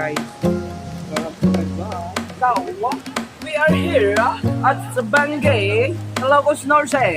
guys. So, we are here at the Brgy, Ilocos Norte.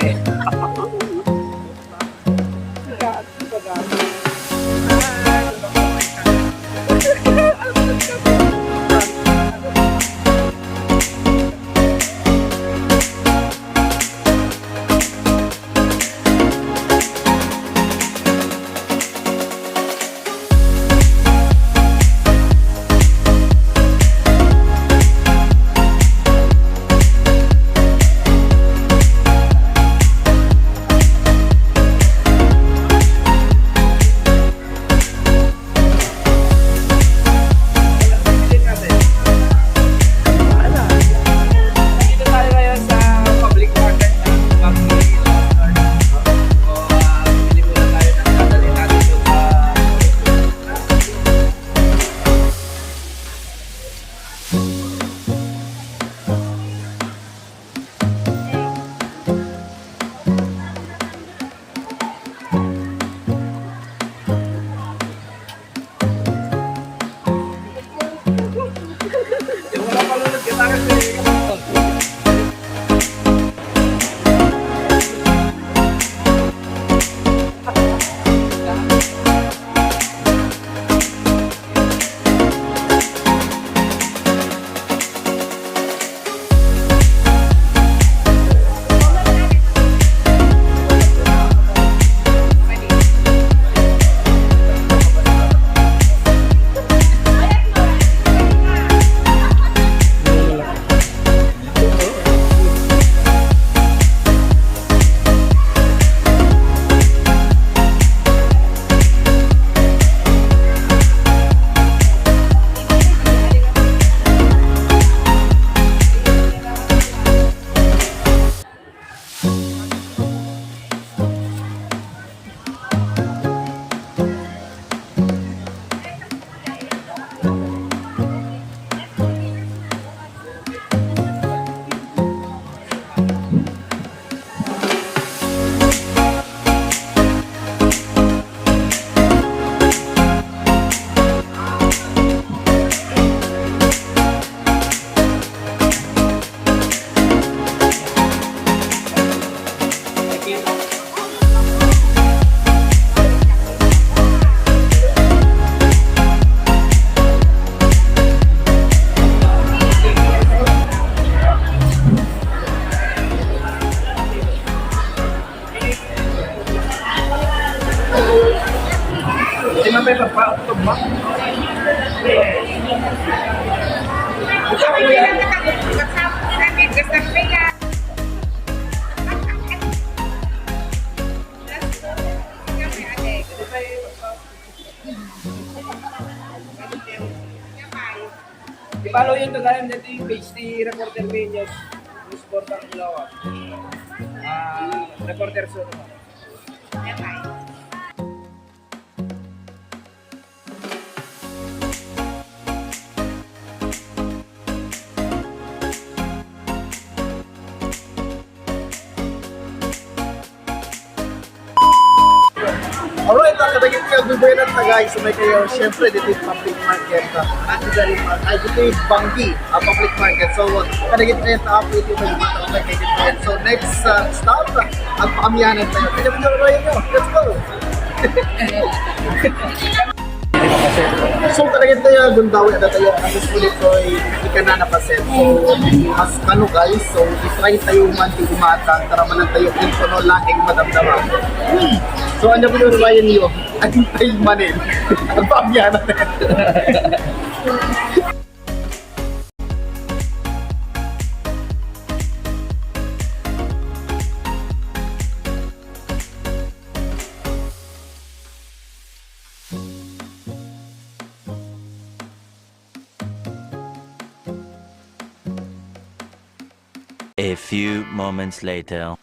I-follow yung tagalan dito yung page ni Reporter Media Sport ang Balaoi. Reporter Soto. Alright, nakatagin kayo Dubai na guys. Sumay kayo, syempre dito yung public market. Dito yung Brgy, public market. So, kanagin kayo na-upload yung mga mga kayo. So, next stop, ang pakamyanan tayo. Kaya mo nyo, let's go! So, kanagin tayo, gundawi na tayo. Ang usulit ko ay ika na napaset. So, as kano guys, so, itry tayo man di umatang. Taraman tayo, info no, lahing madamdaman. So, ano po yung ryan niyo? Ang tayo manin. Ang pakamyanan na ito. A few moments later.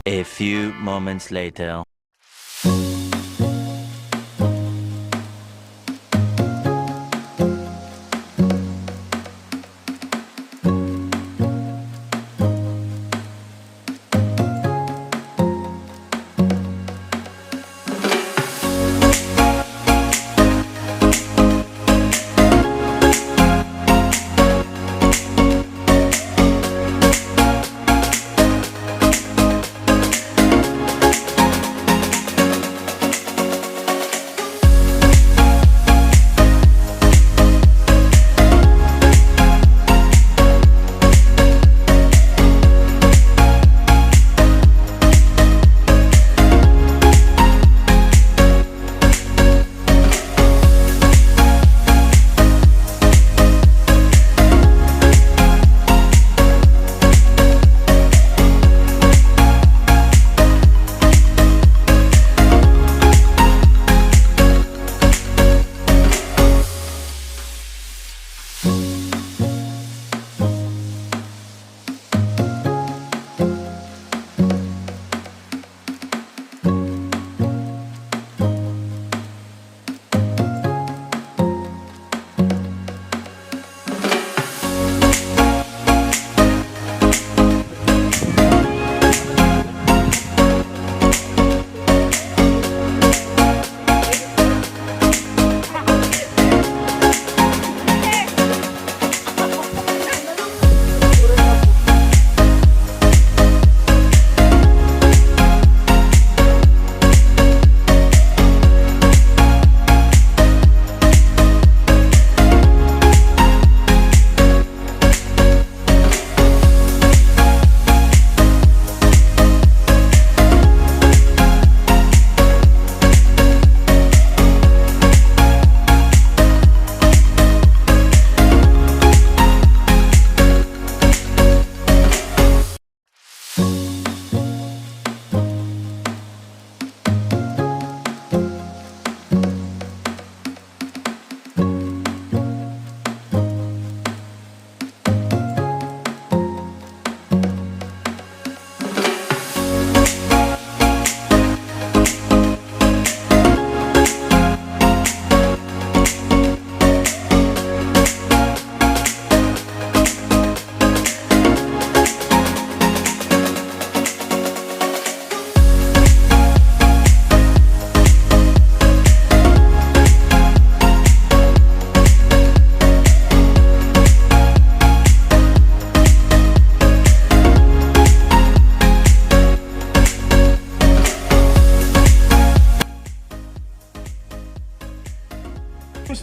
A few moments later.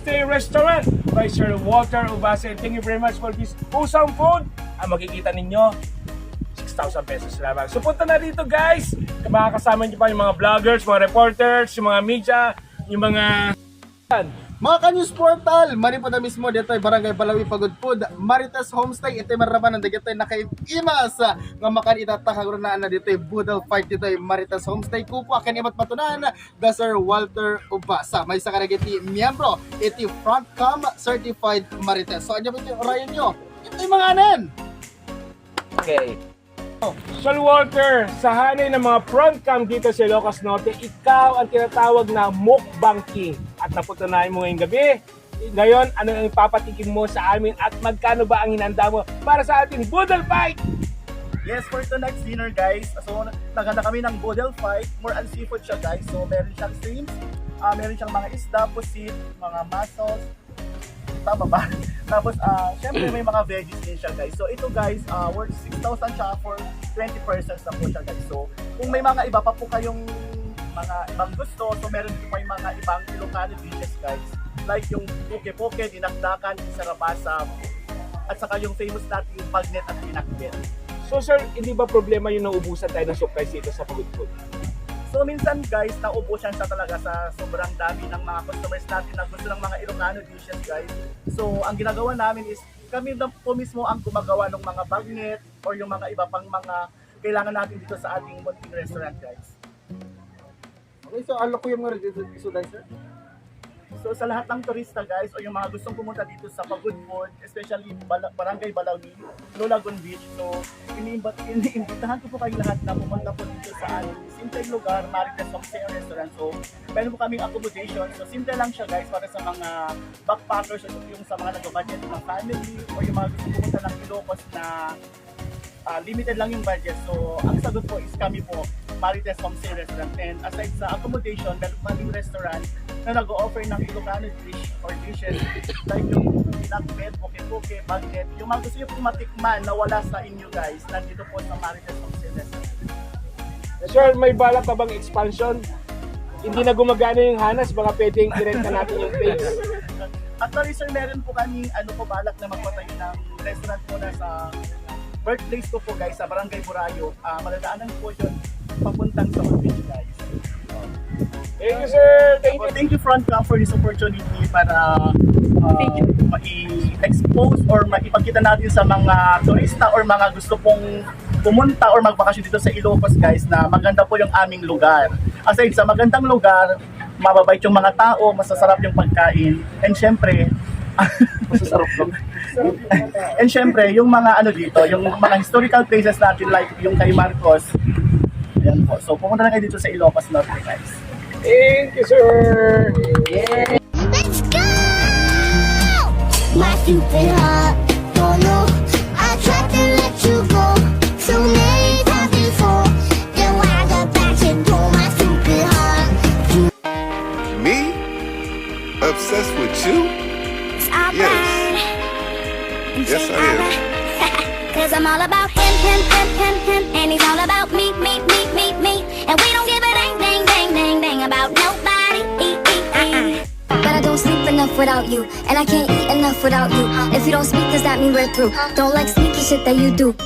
Homestay Restaurant by Sir Walter Ubase. Thank you very much for this usang food. Ang makikita ninyo, 6,000 pesos lamang. So punta na dito guys. Makakasama niyo pa yung mga vloggers, mga reporters, yung mga media, yung mga... Mga ka-news portal, mani po na mismo dito ay Barangay Balaoi, Pagudpud, Marites Homestay. Ito ay maraman ng dito ay nakaimas nga makan itatahag na dito ay budal fight dito ay Marites Homestay. Kupo akan imat matunan the Sir Walter Ubasa. May isa ka nagiti miyembro, iti front cam certified Marites. So anyo po ito orayan nyo. Ito yung mga anan. Okay. Sir Walter, sa hanay ng mga front cam dito sa Ilocos Norte, ikaw ang tinatawag na mukbang king. At naputunayan mo ngayong gabi. Ngayon, ano ang ipapatikin mo sa amin at magkano ba ang hinanda mo para sa ating Budol Fight? Yes, for tonight's dinner guys. So naganda kami ng Budol Fight. More on seafood siya guys. So meron siyang shrimps, meron siyang mga isda, pusit, mga mussels. Tama ba? Tapos, syempre may mga veggies din siya guys. So ito guys, worth 6,000 siya for 20 persons na po siya guys. So kung may mga iba pa po kayong mga ibang gusto, so meron din po yung mga ibang Ilocano dishes guys. Like yung poke-poke, dinakdakan, sarabasa, at saka yung famous natin yung pagnet at pinakbet. So sir, hindi ba problema yung naubusan tayo ng supplies dito sa Pagudpud? So minsan guys, naubusan siya talaga sa sobrang dami ng mga customers natin na gusto ng mga Ilocano dishes guys. So ang ginagawa namin is kami na po mismo ang gumagawa ng mga bagnet or yung mga iba pang mga kailangan natin dito sa ating munting restaurant guys. Okay, so alok ko yung mga isuday sir? So sa lahat ng turista guys o yung mga gustong pumunta dito sa Pagudpud, especially Barangay Balaoi, Lagoon Beach, so iniimbitahan ko po kayo lahat na pumunta po dito sa simpleng lugar, Marites Homestay Restaurant. So meron po kaming accommodation, so simple lang siya guys para sa mga backpackers o yung sa mga nag-budget ng family o yung mga gustong pumunta ng Ilocos na limited lang yung budget. So ang sagot po is kami po, Marites Homestay Restaurant. And aside sa accommodation, meron pa kaming restaurant na nag-o-offer ng Ilocano dish or dishes like yung pinakbet, poke-poke, bagnet. Yung mga gusto nyo po matikman na wala sa inyo guys, nandito po sa Marites Homestay Restaurant. Sir, may balak ka bang expansion? Hindi na gumagana yung Hanas, baka pwedeng i-rent na natin yung place. Actually sir, meron po kami balak na magpatayo ng restaurant po na sa birthplace ko po guys, sa Barangay Burayo. Maladaanan po yun papuntang sa Ovijay guys. Thank you, sir. Thank you. Thank you Frontcam for this opportunity para mai-expose or maipagkita natin sa mga turista or mga gusto pong pumunta or magbakasyon dito sa Ilocos guys na maganda po yung aming lugar. Aside sa magandang lugar, mababait yung mga tao, masasarap yung pagkain, and syempre masasarap lang. And syempre, yung mga dito, yung mga historical places natin like yung kay Marcos. Ayan po. So pumunta na kayo dito sa Ilocos Norte guys. Thank you, sir. Let's go! My stupid heart don't know. I tried to let you go so many times before. Then when I got back and told my stupid heart. Me? Obsessed with you? Yes. Yes, I am. Cause I'm all about him, and he's all about me. And we don't give a dang about nobody. But I don't sleep enough without you, and I can't eat enough without you. If you don't speak, does that mean we're through? Don't like sneaky shit that you do.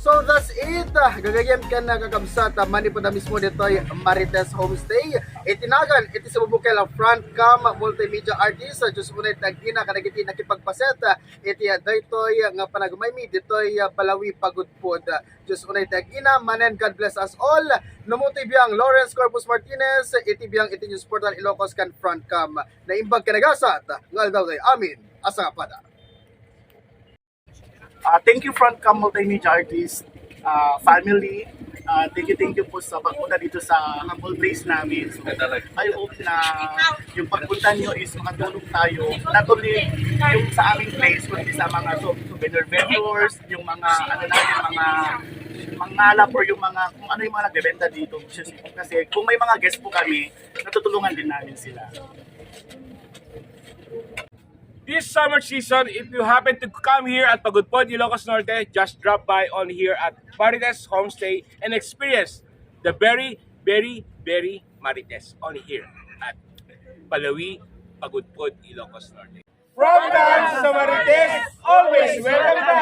So that's it. Gagayem ka na kakabsat. Mani po na mismo dito ay Marites Homestay. Itinagan, iti sa bubukay lang Frontcam multimedia artist. Diyos mo na itagina ka nagiti nakipagpaset. Iti daytoy nga panagmaymi ditoy Balaoi Pagudpud. Diyos mo na itagina. Manen, God bless us all. Namuti biyang Lawrence Corpus Martinez. Iti biyang iti news portal Ilocos kan Frontcam. Naimbag kanagasat. Ngal daw kay amin. Asa pada. Thank you Frontcam Multimedia Artist, family. Thank you po sa pagpunta dito sa humble place namin. So, I hope na yung pagpunta nyo is makatulong tayo, not only yung sa aming place, kundi sa mga souvenir vendors, yung mga mga mangalap or yung mga kung ano yung mga nagbebenta dito. Kasi kung may mga guest po kami, natutulungan din namin sila. This summer season, if you happen to come here at Pagudpud, Ilocos Norte, just drop by on here at Marites Homestay and experience the very Marites on here at Balaoi, Pagudpud, Ilocos Norte. From dance sa Marites, always welcome